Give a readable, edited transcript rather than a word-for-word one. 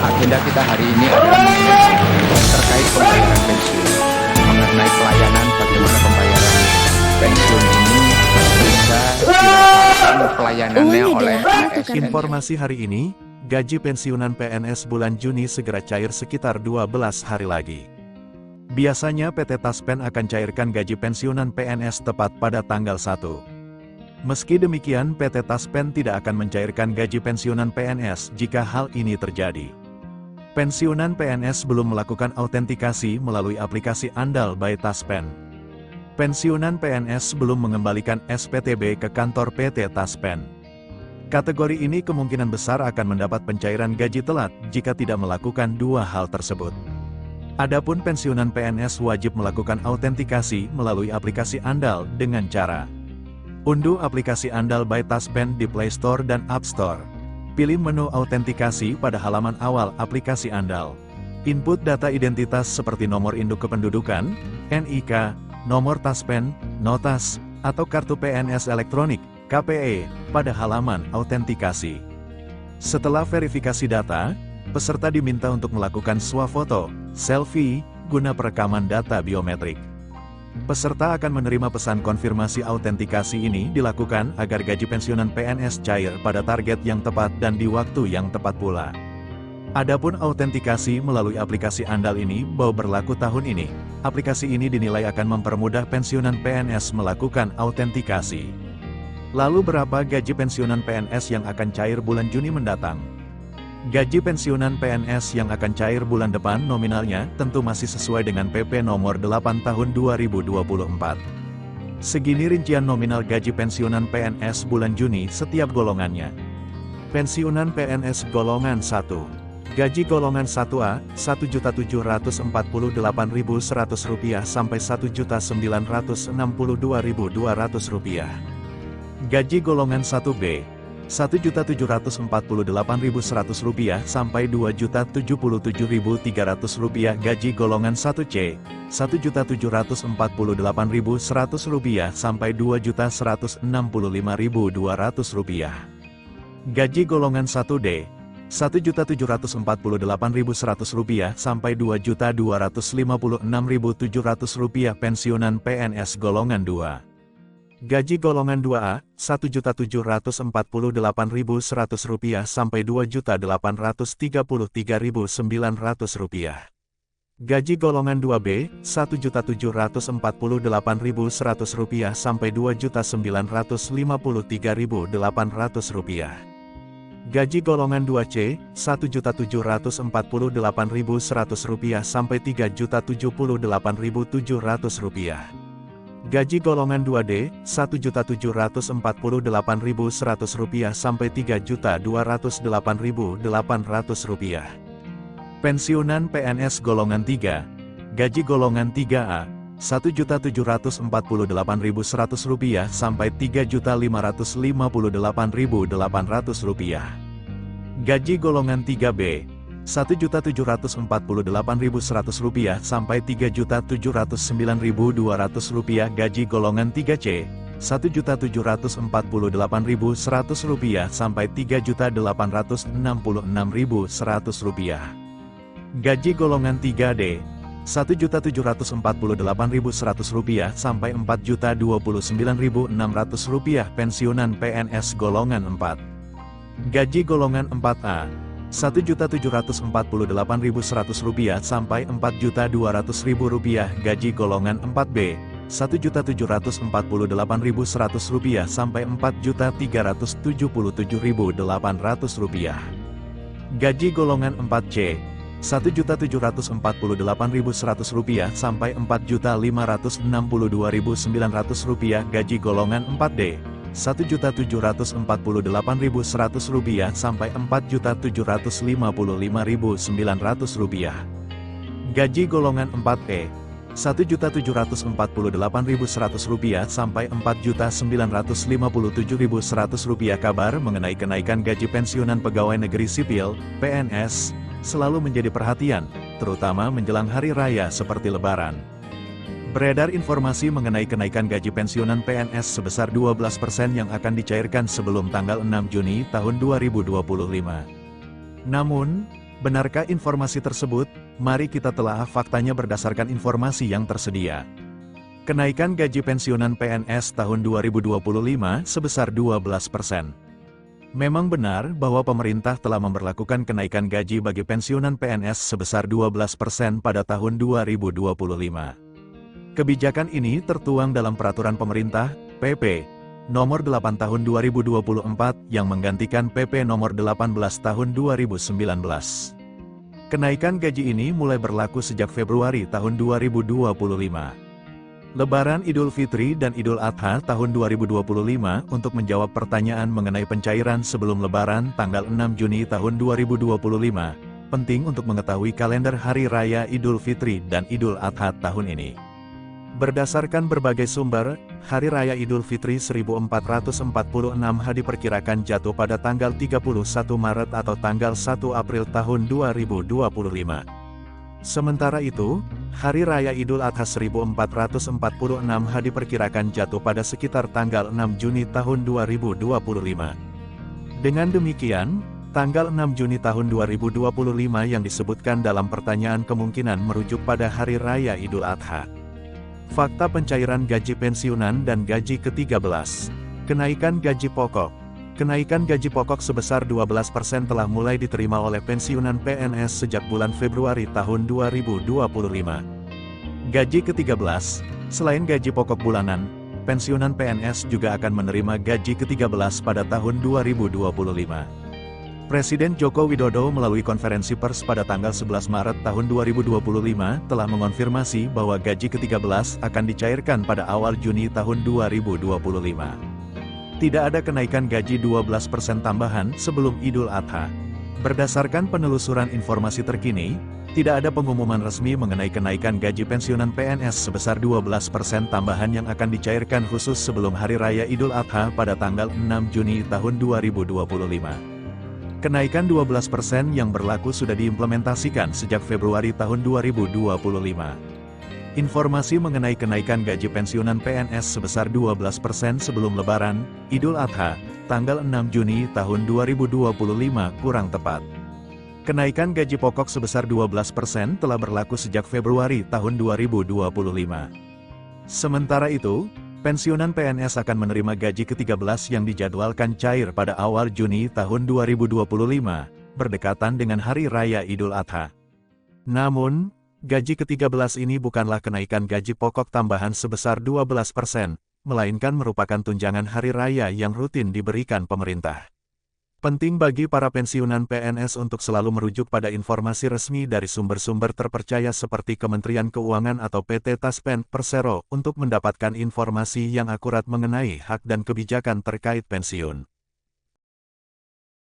Agenda kita hari ini adalah terkait pembayaran pensiun. Mengenai pelayanan, bagaimana pembayaran pensiun ini bisa dilakukan pelayanannya oleh ASN. Informasi hari ini, gaji pensiunan PNS bulan Juni segera cair sekitar 12 hari lagi. Biasanya PT Taspen akan cairkan gaji pensiunan PNS tepat pada tanggal 1. Meski demikian, PT Taspen tidak akan mencairkan gaji pensiunan PNS jika hal ini terjadi. Pensiunan PNS belum melakukan autentikasi melalui aplikasi andal by Taspen. Pensiunan PNS belum mengembalikan SPTB ke kantor PT Taspen. Kategori ini kemungkinan besar akan mendapat pencairan gaji telat jika tidak melakukan dua hal tersebut. Adapun pensiunan PNS wajib melakukan autentikasi melalui aplikasi andal dengan cara unduh aplikasi andal by Taspen di Play Store dan App Store. Pilih menu autentikasi pada halaman awal aplikasi andal. Input data identitas seperti nomor induk kependudukan, NIK, nomor Taspen, Notas, atau kartu PNS elektronik, KPE, pada halaman autentikasi. Setelah verifikasi data, peserta diminta untuk melakukan swafoto, selfie, guna perekaman data biometrik. Peserta akan menerima pesan konfirmasi autentikasi ini dilakukan agar gaji pensiunan PNS cair pada target yang tepat dan di waktu yang tepat pula. Adapun autentikasi melalui aplikasi andal ini baru berlaku tahun ini. Aplikasi ini dinilai akan mempermudah pensiunan PNS melakukan autentikasi. Lalu berapa gaji pensiunan PNS yang akan cair bulan Juni mendatang? Gaji pensiunan PNS yang akan cair bulan depan nominalnya tentu masih sesuai dengan PP nomor 8 tahun 2024. Segini rincian nominal gaji pensiunan PNS bulan Juni setiap golongannya. Pensiunan PNS golongan 1. Gaji golongan 1A, Rp1.748.100 sampai Rp1.962.200. Gaji golongan 1B, Rp1.748.100 sampai Rp2.077.300. Gaji golongan 1C, Rp1.748.100 sampai Rp2.165.200. Gaji golongan 1D, Rp1.748.100 sampai Rp2.256.700. Pensiunan PNS golongan 2. Gaji golongan 2A, Rp1.748.100 sampai Rp2.833.900. Gaji golongan 2B, Rp1.748.100 sampai Rp2.953.800. Gaji golongan 2C, Rp1.748.100 sampai Rp3.078.700. Gaji golongan 2D, Rp1.748.100 sampai Rp3.208.800. Pensiunan PNS golongan 3. Gaji golongan 3A, Rp1.748.100 sampai Rp3.558.800. Gaji golongan 3B, Rp1.748.100 sampai Rp3.709.200. Gaji golongan 3C, Rp1.748.100 sampai Rp3.866.100. Gaji golongan 3D, Rp1.748.100 sampai Rp4.029.600. Pensiunan PNS golongan 4. Gaji golongan 4A, Rp1.748.100 sampai Rp4.200.000. Gaji golongan 4B, Rp1.748.100 sampai Rp4.377.800. Gaji golongan 4C, Rp1.748.100 sampai Rp4.562.900. Gaji golongan 4D, Rp1.748.100 sampai Rp4.755.900. Gaji golongan 4E, Rp1.748.100 sampai Rp4.957.100. Kabar mengenai kenaikan gaji pensiunan pegawai negeri sipil, PNS, selalu menjadi perhatian, terutama menjelang hari raya seperti Lebaran. Beredar informasi mengenai kenaikan gaji pensiunan PNS sebesar 12% yang akan dicairkan sebelum tanggal 6 Juni tahun 2025. Namun, Benarkah informasi tersebut? Mari kita telaah faktanya berdasarkan informasi yang tersedia. Kenaikan gaji pensiunan PNS tahun 2025 sebesar 12%. Memang benar bahwa pemerintah telah memberlakukan kenaikan gaji bagi pensiunan PNS sebesar 12% pada tahun 2025. Kebijakan ini tertuang dalam Peraturan Pemerintah, PP, Nomor 8 Tahun 2024 yang menggantikan PP Nomor 18 Tahun 2019. Kenaikan gaji ini mulai berlaku sejak Februari tahun 2025. Lebaran Idul Fitri dan Idul Adha tahun 2025 untuk menjawab pertanyaan mengenai pencairan sebelum Lebaran tanggal 6 Juni tahun 2025, penting untuk mengetahui kalender Hari Raya Idul Fitri dan Idul Adha tahun ini. Berdasarkan berbagai sumber, Hari Raya Idul Fitri 1446 diperkirakan jatuh pada tanggal 31 Maret atau tanggal 1 April tahun 2025. Sementara itu, Hari Raya Idul Adha 1446 diperkirakan jatuh pada sekitar tanggal 6 Juni tahun 2025. Dengan demikian, tanggal 6 Juni tahun 2025 yang disebutkan dalam pertanyaan kemungkinan merujuk pada Hari Raya Idul Adha. Fakta pencairan gaji pensiunan dan gaji ke-13. Kenaikan gaji pokok. Kenaikan gaji pokok sebesar 12% telah mulai diterima oleh pensiunan PNS sejak bulan Februari tahun 2025. Gaji ke-13, selain gaji pokok bulanan, pensiunan PNS juga akan menerima gaji ke-13 pada tahun 2025. Presiden Joko Widodo melalui konferensi pers pada tanggal 11 Maret tahun 2025 telah mengonfirmasi bahwa gaji ke-13 akan dicairkan pada awal Juni tahun 2025. Tidak ada kenaikan gaji 12% tambahan sebelum Idul Adha. Berdasarkan penelusuran informasi terkini, tidak ada pengumuman resmi mengenai kenaikan gaji pensiunan PNS sebesar 12% tambahan yang akan dicairkan khusus sebelum Hari Raya Idul Adha pada tanggal 6 Juni tahun 2025. Kenaikan 12% yang berlaku sudah diimplementasikan sejak Februari tahun 2025. Informasi mengenai kenaikan gaji pensiunan PNS sebesar 12% sebelum Lebaran, Idul Adha, tanggal 6 Juni tahun 2025 kurang tepat. Kenaikan gaji pokok sebesar 12% telah berlaku sejak Februari tahun 2025. Sementara itu, pensiunan PNS akan menerima gaji ke-13 yang dijadwalkan cair pada awal Juni tahun 2025, berdekatan dengan Hari Raya Idul Adha. Namun, gaji ke-13 ini bukanlah kenaikan gaji pokok tambahan sebesar 12%, melainkan merupakan tunjangan Hari Raya yang rutin diberikan pemerintah. Penting bagi para pensiunan PNS untuk selalu merujuk pada informasi resmi dari sumber-sumber terpercaya seperti Kementerian Keuangan atau PT Taspen Persero untuk mendapatkan informasi yang akurat mengenai hak dan kebijakan terkait pensiun.